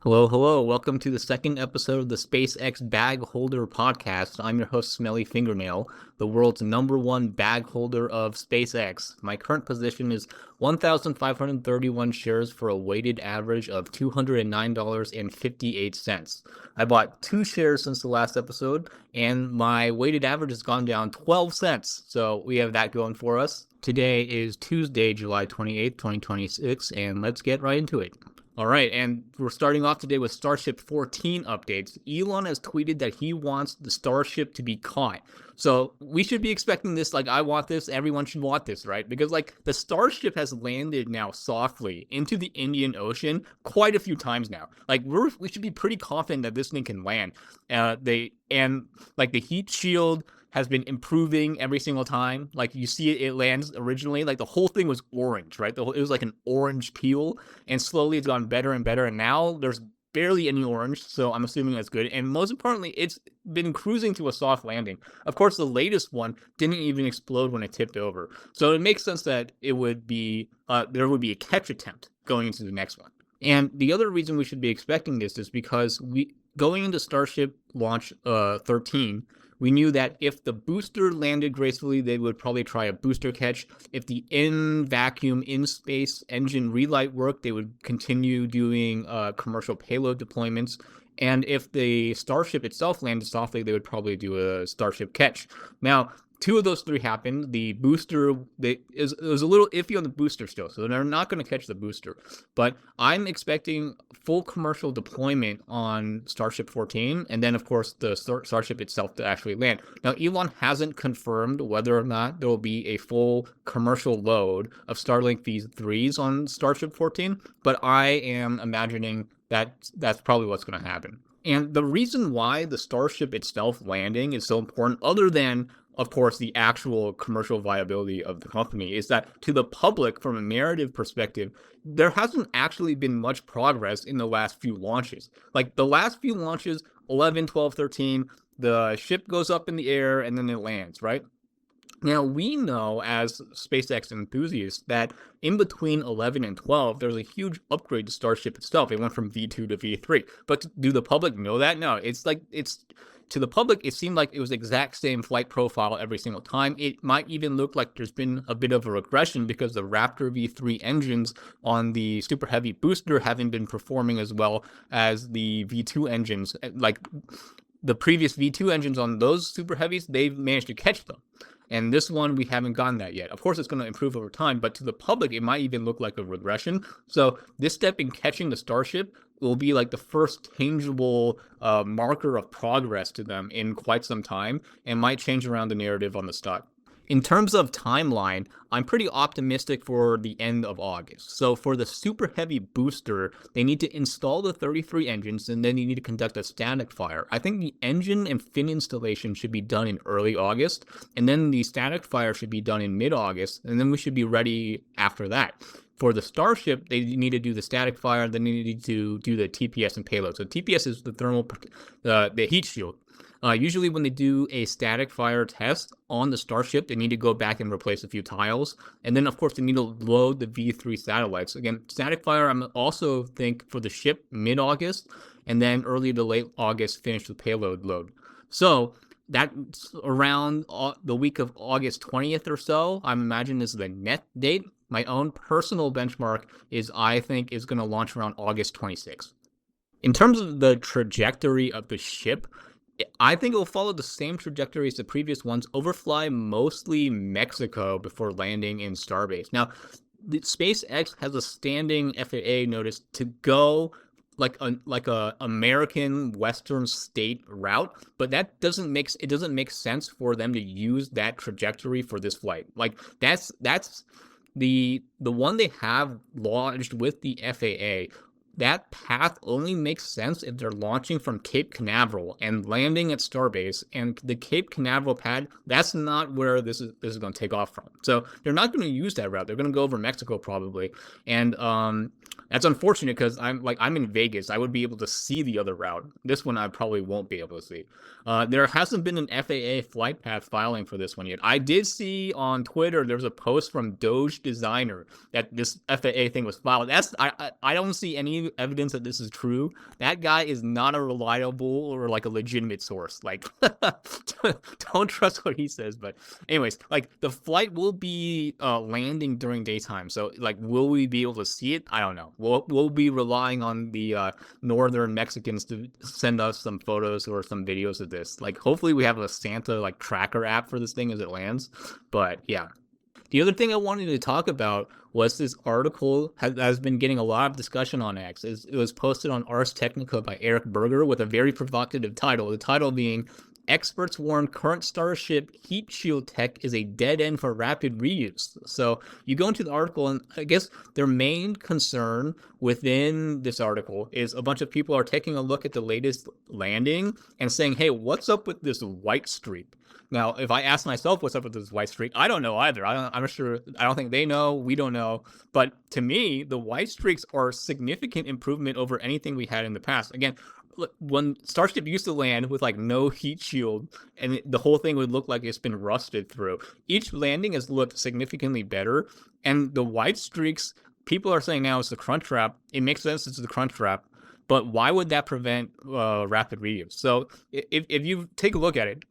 Hello, hello. Welcome to the second episode of the SpaceX Bagholder Podcast. I'm your host, Smelly Fingernail, the world's #1 bag holder of SpaceX. My current position is 1,531 shares for a weighted average of $209.58. I bought 2 shares since the last episode, and my weighted average has gone down 12 cents. So we have that going for us. Today is Tuesday, July 28th, 2026, and let's get right into it. All right, and we're starting off today with Starship 14 updates. Elon has tweeted that he wants the Starship to be caught. So we should be expecting this, I want this, everyone should want this, right? Because, the Starship has landed now softly into the Indian Ocean quite a few times now. We should be pretty confident that this thing can land. The heat shield has been improving every single time. You see it lands originally, the whole thing was orange, right? It was like an orange peel, and slowly it's gotten better and better, and now there's barely any orange, so I'm assuming that's good. And most importantly, it's been cruising to a soft landing. Of course, the latest one didn't even explode when it tipped over, so it makes sense that it would be there would be a catch attempt going into the next one. And the other reason we should be expecting this is because going into Starship launch 13, we knew that if the booster landed gracefully, they would probably try a booster catch. If the in-vacuum, in-space engine relight worked, they would continue doing commercial payload deployments. And if the Starship itself landed softly, they would probably do a Starship catch. Now, 2 of those 3 happened. The booster, it was a little iffy on the booster still, so they're not going to catch the booster. But I'm expecting full commercial deployment on Starship 14, and then, of course, the Starship itself to actually land. Now, Elon hasn't confirmed whether or not there will be a full commercial load of Starlink V3s on Starship 14, but I am imagining that that's probably what's going to happen. And the reason why the Starship itself landing is so important, other than, of course, the actual commercial viability of the company, is that to the public, from a narrative perspective, there hasn't actually been much progress in the last few launches. The last few launches, 11, 12, 13, the ship goes up in the air and then it lands, right? Now, we know as SpaceX enthusiasts that in between 11 and 12, there's a huge upgrade to Starship itself. It went from V2 to V3. But do the public know that? No, to the public, it seemed like it was the exact same flight profile every single time. It might even look like there's been a bit of a regression because the Raptor V3 engines on the Super Heavy booster haven't been performing as well as the V2 engines. The previous V2 engines on those Super Heavies, they've managed to catch them. And this one, we haven't gotten that yet. Of course, it's going to improve over time, but to the public, it might even look like a regression. So this step in catching the Starship will be the first tangible marker of progress to them in quite some time, and might change around the narrative on the stock. In terms of timeline, I'm pretty optimistic for the end of August. So for the Super Heavy booster, they need to install the 33 engines, and then you need to conduct a static fire. I think the engine and fin installation should be done in early August, and then the static fire should be done in mid-August, and then we should be ready after that. For the Starship, they need to do the static fire, then they need to do the TPS and payload. So TPS is the heat shield. Usually when they do a static fire test on the Starship, they need to go back and replace a few tiles. And then, of course, they need to load the V3 satellites. Again, static fire, I'm also think for the ship mid-August, and then early to late August, finish the payload load. So that's around the week of August 20th or so, I'm imagining is the net date. My own personal benchmark is I think is going to launch around August 26th. In terms of the trajectory of the ship, I think it will follow the same trajectory as the previous ones, overfly mostly Mexico before landing in Starbase. Now, the SpaceX has a standing FAA notice to go like a American Western state route, but that doesn't make sense for them to use that trajectory for this flight. That's the one they have lodged with the FAA. That path only makes sense if they're launching from Cape Canaveral and landing at Starbase, and the Cape Canaveral pad, that's not where this is going to take off from. So they're not going to use that route. They're going to go over Mexico probably, and that's unfortunate because I'm in Vegas. I would be able to see the other route. This one I probably won't be able to see. There hasn't been an FAA flight path filing for this one yet. I did see on Twitter there was a post from Doge Designer that this FAA thing was filed. I don't see any you evidence that this is true, that guy is not a reliable or like a legitimate source. Like, don't trust what he says. But anyways, like the flight will be landing during daytime. So like, will we be able to see it? I don't know. We'll be relying on the northern Mexicans to send us some photos or some videos of this. Like, hopefully we have a Santa like tracker app for this thing as it lands. But yeah. The other thing I wanted to talk about was this article has been getting a lot of discussion on X. It was posted on Ars Technica by Eric Berger with a very provocative title. The title being, "Experts warn current Starship heat shield tech is a dead end for rapid reuse." So you go into the article, and I guess their main concern within this article is a bunch of people are taking a look at the latest landing and saying, hey, what's up with this white streak? Now, if I ask myself what's up with this white streak, I don't know either. I'm sure, I don't think they know. We don't know. But to me, the white streaks are a significant improvement over anything we had in the past. Again, when Starship used to land with like no heat shield and the whole thing would look like it's been rusted through, each landing has looked significantly better. And the white streaks, people are saying now it's the crunch wrap. It makes sense, it's the crunch wrap. But why would that prevent rapid reuse? So if you take a look at it,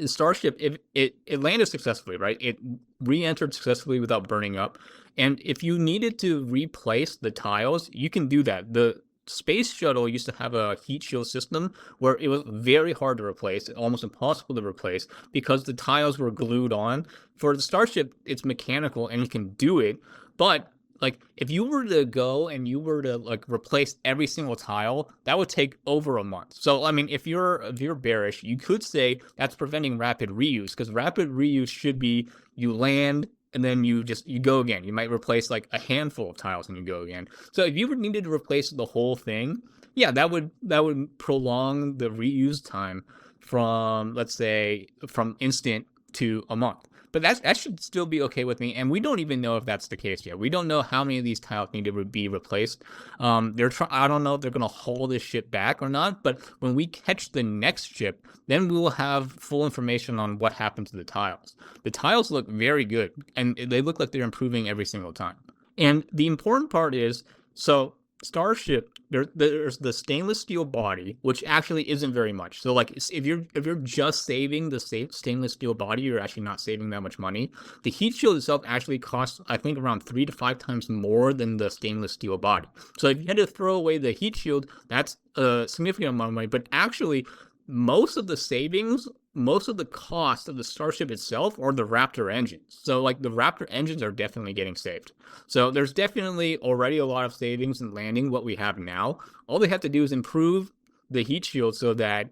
Starship, if it landed successfully, right? It re-entered successfully without burning up. And if you needed to replace the tiles, you can do that. The space shuttle used to have a heat shield system where it was very hard to replace, almost impossible to replace, because the tiles were glued on. For the Starship, it's mechanical and you can do it, but like if you were to go and you were to like replace every single tile, that would take over a month. So I mean, if you're bearish, you could say that's preventing rapid reuse, because rapid reuse should be you land and then you go again. You might replace like a handful of tiles and you go again. So if you needed to replace the whole thing, yeah, that would prolong the reuse time from, let's say, from instant to a month. But that should still be okay with me, and we don't even know if that's the case yet. We don't know how many of these tiles need to be replaced. I don't know if they're going to haul this ship back or not, but when we catch the next ship, then we will have full information on what happened to the tiles. The tiles look very good, and they look like they're improving every single time. And the important part is, so Starship, there's the stainless steel body, which actually isn't very much. So like if you're just saving the stainless steel body, you're actually not saving that much money. The heat shield itself actually costs, I think, around 3 to 5 times more than the stainless steel body. So if you had to throw away the heat shield, that's a significant amount of money. But actually, most of the savings, most of the cost of the Starship itself are the Raptor engines. So like the Raptor engines are definitely getting saved. So there's definitely already a lot of savings in landing what we have now. All they have to do is improve the heat shield so that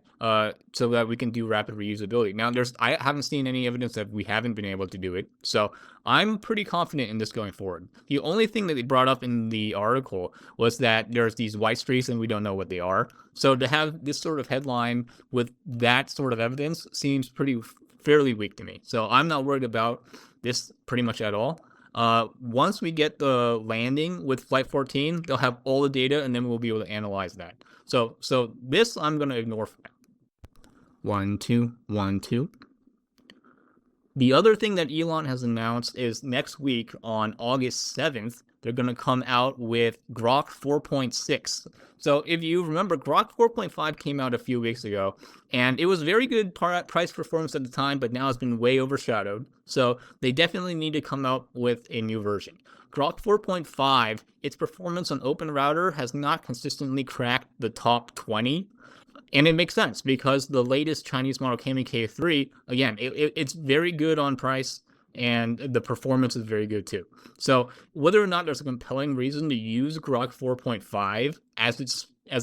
we can do rapid reusability. Now I haven't seen any evidence that we haven't been able to do it. So I'm pretty confident in this going forward. The only thing that they brought up in the article was that there's these white streaks and we don't know what they are. So to have this sort of headline with that sort of evidence seems fairly weak to me. So I'm not worried about this pretty much at all. Once we get the landing with Flight 14, they'll have all the data and then we'll be able to analyze that. So this I'm going to ignore for now. 1, 2, 1, 2. The other thing that Elon has announced is next week on August 7th, they're going to come out with Grok 4.6. So if you remember, Grok 4.5 came out a few weeks ago, and it was very good price performance at the time, but now it's been way overshadowed. So they definitely need to come out with a new version. Grok 4.5, its performance on Open Router has not consistently cracked the top 20. And it makes sense because the latest Chinese model K3, again, it's very good on price and the performance is very good too. So whether or not there's a compelling reason to use Grok 4.5 as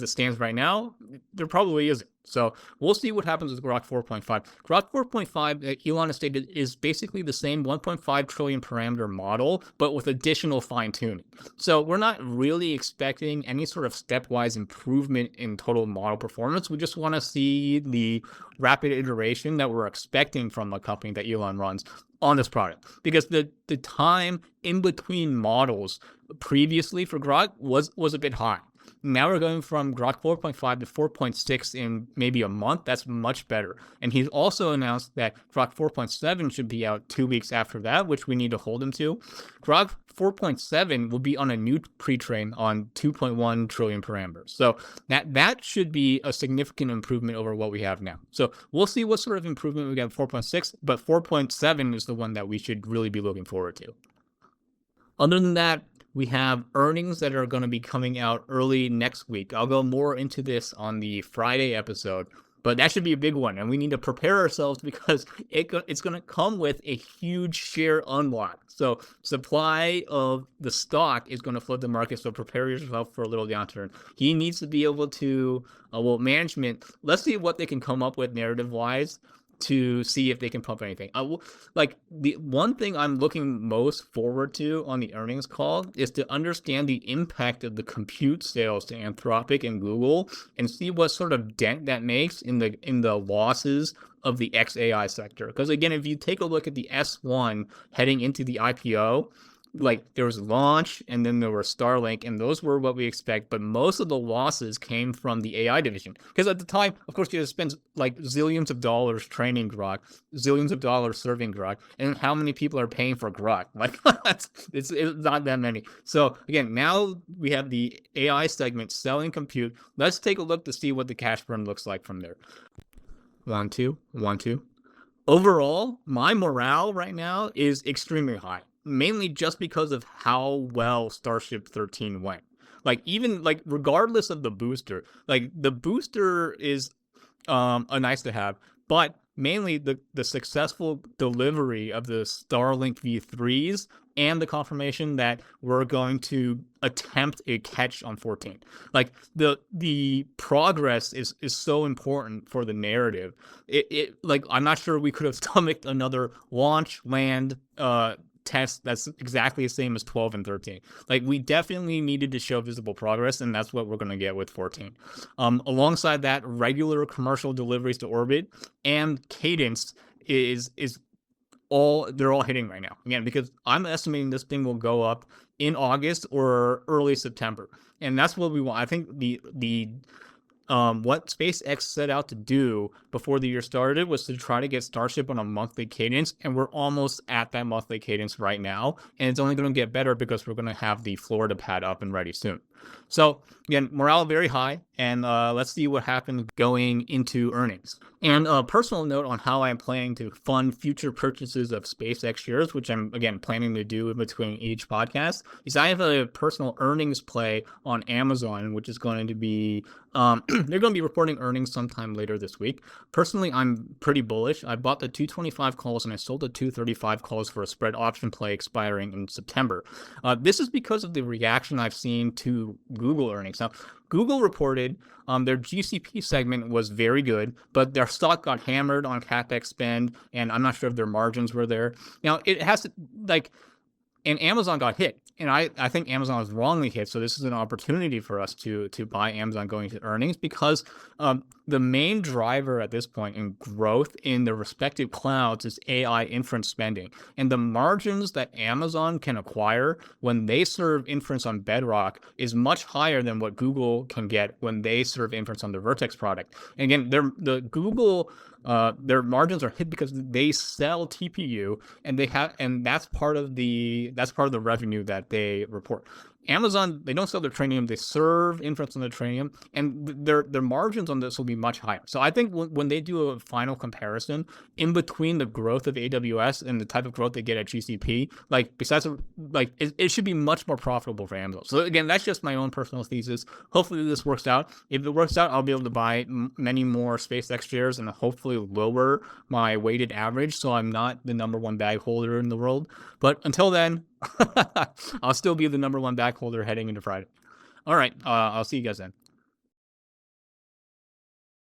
it stands right now, there probably isn't. So we'll see what happens with Grok 4.5. Grok 4.5, Elon has stated, is basically the same 1.5 trillion parameter model, but with additional fine-tuning. So we're not really expecting any sort of stepwise improvement in total model performance. We just want to see the rapid iteration that we're expecting from a company that Elon runs on this product. Because the time in between models previously for Grok was a bit high. Now we're going from Grok 4.5 to 4.6 in maybe a month. That's much better. And he's also announced that Grok 4.7 should be out 2 weeks after that, which we need to hold him to. Grok 4.7 will be on a new pre-train on 2.1 trillion parameters. So that should be a significant improvement over what we have now. So we'll see what sort of improvement we get at 4.6, but 4.7 is the one that we should really be looking forward to. Other than that, we have earnings that are going to be coming out early next week. I'll go more into this on the Friday episode, but that should be a big one, and we need to prepare ourselves because it's going to come with a huge share unlock. So supply of the stock is going to flood the market, so prepare yourself for a little downturn. He needs to be able to, management, let's see what they can come up with narrative-wise to see if they can pump anything. Like, the one thing I'm looking most forward to on the earnings call is to understand the impact of the compute sales to Anthropic and Google and see what sort of dent that makes in the losses of the XAI sector. Because again, if you take a look at the S1 heading into the IPO, like, there was Launch and then there was Starlink, and those were what we expect, but most of the losses came from the AI division. Because at the time, of course, you had to spend like zillions of dollars training Grok, zillions of dollars serving Grok, and how many people are paying for Grok? Like, it's not that many. So again, now we have the AI segment selling compute. Let's take a look to see what the cash burn looks like from there. 1, 2. Overall, my morale right now is extremely high. Mainly just because of how well Starship 13 went. Like, even like regardless of the booster, like the booster is a nice to have, but mainly the successful delivery of the Starlink V3s and the confirmation that we're going to attempt a catch on 14. Like, the progress is so important for the narrative. It like, I'm not sure we could have stomached another launch, land, test that's exactly the same as 12 and 13. Like, we definitely needed to show visible progress, and that's what we're going to get with 14. Alongside that, regular commercial deliveries to orbit and cadence they're all hitting right now. Again, because I'm estimating this thing will go up in August or early September, and that's what we want. I think what SpaceX set out to do before the year started was to try to get Starship on a monthly cadence, and we're almost at that monthly cadence right now, and it's only going to get better because we're going to have the Florida pad up and ready soon. So again, morale very high, and let's see what happens going into earnings. And a personal note on how I'm planning to fund future purchases of SpaceX shares, which I'm, again, planning to do in between each podcast, is I have a personal earnings play on Amazon, which is going to be, they're going to be reporting earnings sometime later this week. Personally, I'm pretty bullish. I bought the 225 calls and I sold the 235 calls for a spread option play expiring in September. This is because of the reaction I've seen to Google earnings. Now, Google reported their GCP segment was very good, but their stock got hammered on CapEx spend, and I'm not sure if their margins were there. Now, it has to, like, and Amazon got hit. And I think Amazon was wrongly hit, so this is an opportunity for us to buy Amazon going to earnings, because the main driver at this point in growth in the respective clouds is AI inference spending. And the margins that Amazon can acquire when they serve inference on Bedrock is much higher than what Google can get when they serve inference on the Vertex product. And again, their margins are hit because they sell TPU, and that's part of the revenue that they report. Amazon, they don't sell their Trainium, they serve inference on the Trainium, and their margins on this will be much higher. So I think when they do a final comparison in between the growth of AWS and the type of growth they get at GCP, like, besides, like, it should be much more profitable for Amazon. So again, that's just my own personal thesis. Hopefully this works out. If it works out, I'll be able to buy many more SpaceX shares and hopefully lower my weighted average, so I'm not the number one bag holder in the world. But until then, I'll still be the number one bag holder heading into Friday. All right, I'll see you guys then.